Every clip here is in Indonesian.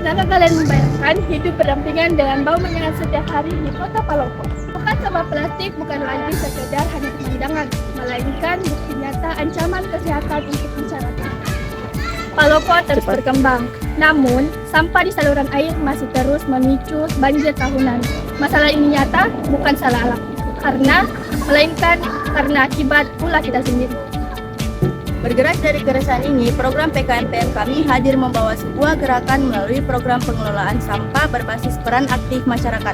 Pernahkah kalian membayangkan hidup berdampingan dengan bau menyengat setiap hari di kota Palopo? Bukan sampah plastik bukan lagi sekedar hanya pemandangan, melainkan bukti nyata ancaman kesehatan untuk masyarakat. Palopo terus berkembang, namun sampah di saluran air masih terus memicu banjir tahunan. Masalah ini nyata bukan salah alam, melainkan karena akibat ulah kita sendiri. Bergerak dari keresahan ini, program PKMPM kami hadir membawa sebuah gerakan melalui program pengelolaan sampah berbasis peran aktif masyarakat.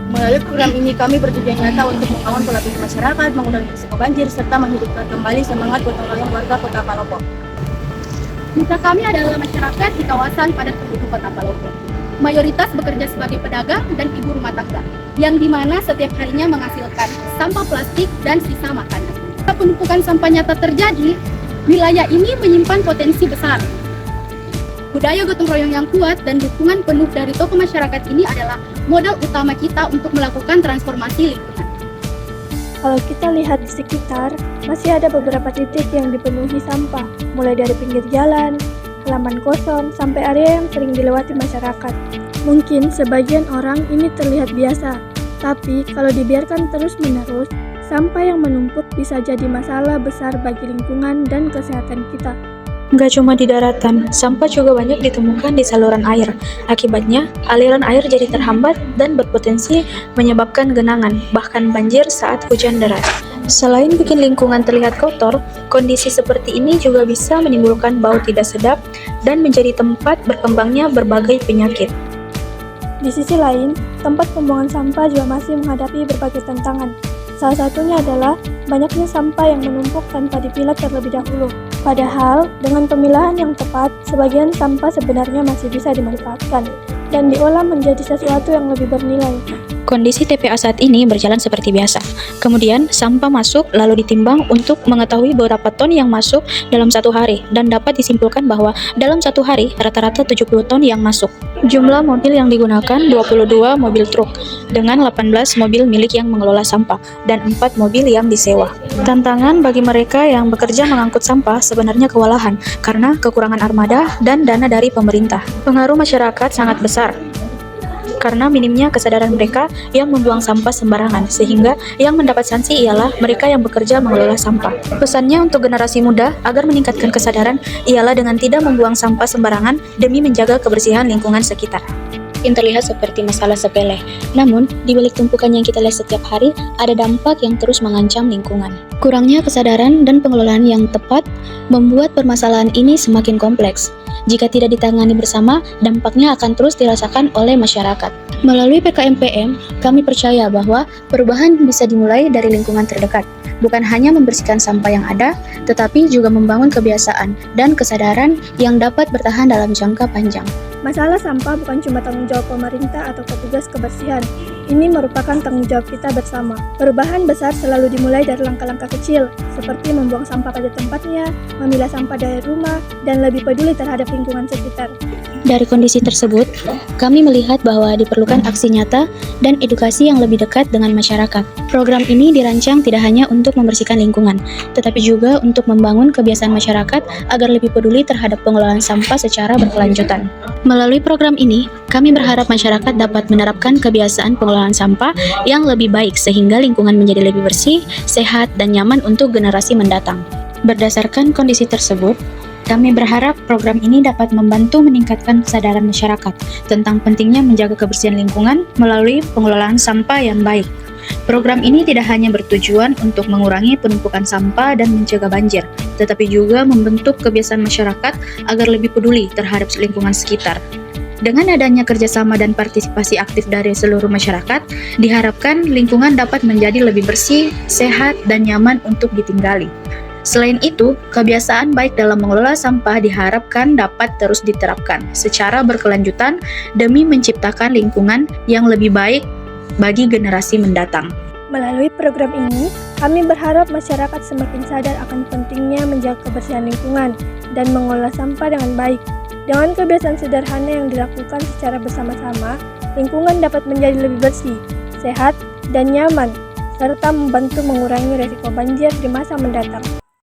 Melalui program ini kami bertujuan nyata untuk membangun pola pikir masyarakat, mengurangi risiko banjir, serta menghidupkan kembali semangat gotong royong warga Kota Palopo. Mitra kami adalah masyarakat di kawasan padat penduduk Kota Palopo. Mayoritas bekerja sebagai pedagang dan ibu rumah tangga, yang dimana setiap harinya menghasilkan sampah plastik dan sisa makanan. Jika penumpukan sampah nyata terjadi, wilayah ini menyimpan potensi besar. Budaya gotong royong yang kuat dan dukungan penuh dari tokoh masyarakat ini adalah modal utama kita untuk melakukan transformasi lingkungan. Kalau kita lihat di sekitar, masih ada beberapa titik yang dipenuhi sampah, mulai dari pinggir jalan, halaman kosong, sampai area yang sering dilewati masyarakat. Mungkin sebagian orang ini terlihat biasa, tapi kalau dibiarkan terus-menerus, sampah yang menumpuk bisa jadi masalah besar bagi lingkungan dan kesehatan kita. Nggak cuma di daratan, sampah juga banyak ditemukan di saluran air. Akibatnya, aliran air jadi terhambat dan berpotensi menyebabkan genangan, bahkan banjir saat hujan deras. Selain bikin lingkungan terlihat kotor, kondisi seperti ini juga bisa menimbulkan bau tidak sedap dan menjadi tempat berkembangnya berbagai penyakit. Di sisi lain, tempat pembuangan sampah juga masih menghadapi berbagai tantangan. Salah satunya adalah banyaknya sampah yang menumpuk tanpa dipilah terlebih dahulu. Padahal, dengan pemilahan yang tepat, sebagian sampah sebenarnya masih bisa dimanfaatkan dan diolah menjadi sesuatu yang lebih bernilai. Kondisi TPA saat ini berjalan seperti biasa. Kemudian, sampah masuk lalu ditimbang untuk mengetahui berapa ton yang masuk dalam satu hari dan dapat disimpulkan bahwa dalam satu hari rata-rata 70 ton yang masuk. Jumlah mobil yang digunakan 22 mobil truk dengan 18 mobil milik yang mengelola sampah dan 4 mobil yang disewa. Tantangan bagi mereka yang bekerja mengangkut sampah sebenarnya kewalahan karena kekurangan armada dan dana dari pemerintah. Pengaruh masyarakat sangat besar karena minimnya kesadaran mereka yang membuang sampah sembarangan, sehingga yang mendapat sanksi ialah mereka yang bekerja mengelola sampah. Pesannya untuk generasi muda agar meningkatkan kesadaran ialah dengan tidak membuang sampah sembarangan demi menjaga kebersihan lingkungan sekitar. Yang terlihat seperti masalah sepele, namun di balik tumpukan yang kita lihat setiap hari ada dampak yang terus mengancam lingkungan. Kurangnya kesadaran dan pengelolaan yang tepat membuat permasalahan ini semakin kompleks. Jika tidak ditangani bersama, dampaknya akan terus dirasakan oleh masyarakat. Melalui PKMPM, kami percaya bahwa perubahan bisa dimulai dari lingkungan terdekat. Bukan hanya membersihkan sampah yang ada, tetapi juga membangun kebiasaan dan kesadaran yang dapat bertahan dalam jangka panjang. Masalah sampah bukan cuma tanggung jawab pemerintah atau petugas kebersihan. Ini merupakan tanggung jawab kita bersama. Perubahan besar selalu dimulai dari langkah-langkah kecil, seperti membuang sampah pada tempatnya, memilah sampah dari rumah, dan lebih peduli terhadap lingkungan sekitar. Dari kondisi tersebut, kami melihat bahwa diperlukan aksi nyata dan edukasi yang lebih dekat dengan masyarakat. Program ini dirancang tidak hanya untuk membersihkan lingkungan, tetapi juga untuk membangun kebiasaan masyarakat agar lebih peduli terhadap pengelolaan sampah secara berkelanjutan. Melalui program ini, kami berharap masyarakat dapat menerapkan kebiasaan pengelolaan sampah yang lebih baik sehingga lingkungan menjadi lebih bersih, sehat, dan nyaman untuk generasi mendatang. Berdasarkan kondisi tersebut, kami berharap program ini dapat membantu meningkatkan kesadaran masyarakat tentang pentingnya menjaga kebersihan lingkungan melalui pengelolaan sampah yang baik. Program ini tidak hanya bertujuan untuk mengurangi penumpukan sampah dan mencegah banjir, tetapi juga membentuk kebiasaan masyarakat agar lebih peduli terhadap lingkungan sekitar. Dengan adanya kerjasama dan partisipasi aktif dari seluruh masyarakat, diharapkan lingkungan dapat menjadi lebih bersih, sehat, dan nyaman untuk ditinggali. Selain itu, kebiasaan baik dalam mengelola sampah diharapkan dapat terus diterapkan secara berkelanjutan demi menciptakan lingkungan yang lebih baik bagi generasi mendatang. Melalui program ini, kami berharap masyarakat semakin sadar akan pentingnya menjaga kebersihan lingkungan dan mengolah sampah dengan baik. Dengan kebiasaan sederhana yang dilakukan secara bersama-sama, lingkungan dapat menjadi lebih bersih, sehat, dan nyaman, serta membantu mengurangi risiko banjir di masa mendatang.